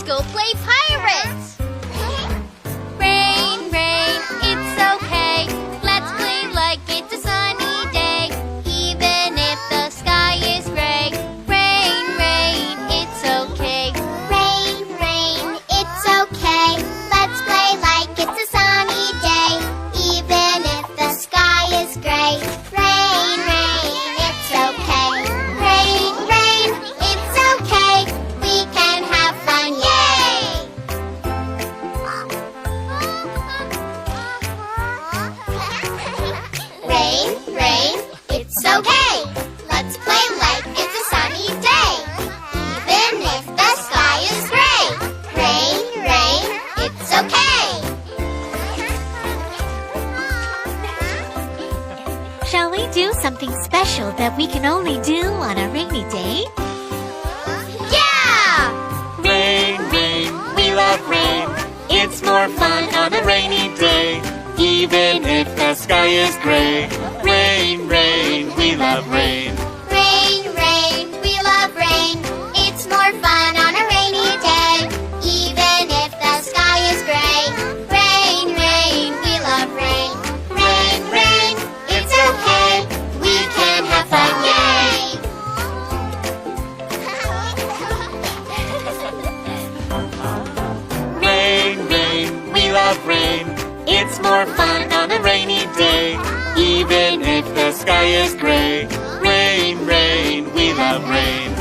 go play pirates! Rain, rain, it's okay. Let's play like it's a sunny day, even if the sky is gray. Rain, rain, it's okay. Rain, rain, it's okay. Let's play like it's a sunny day, even if the sky is gray. Rain, rain, it's okay. Rain, rain, it's okay. We can have fun, yay! Rain, rain, it's okay. Let's play like it's a sunny day, even if the sky is gray. Rain, rain, it's okay. Shall we do something special that we can only do on a rainy day? Yeah! Rain, rain, we love rain. It's more fun on a rainy day, even if the sky is gray. Rain, rain, we love rain. Rain, rain, we love rain. It's more fun on a rainy day, even if the sky is gray. Rain, rain, we love rain. Rain, rain, it's okay. We can have fun, yay! Rain, rain, we love rain. It's more fun on a rainy day, even if the sky is gray. Rain, rain, we love rain.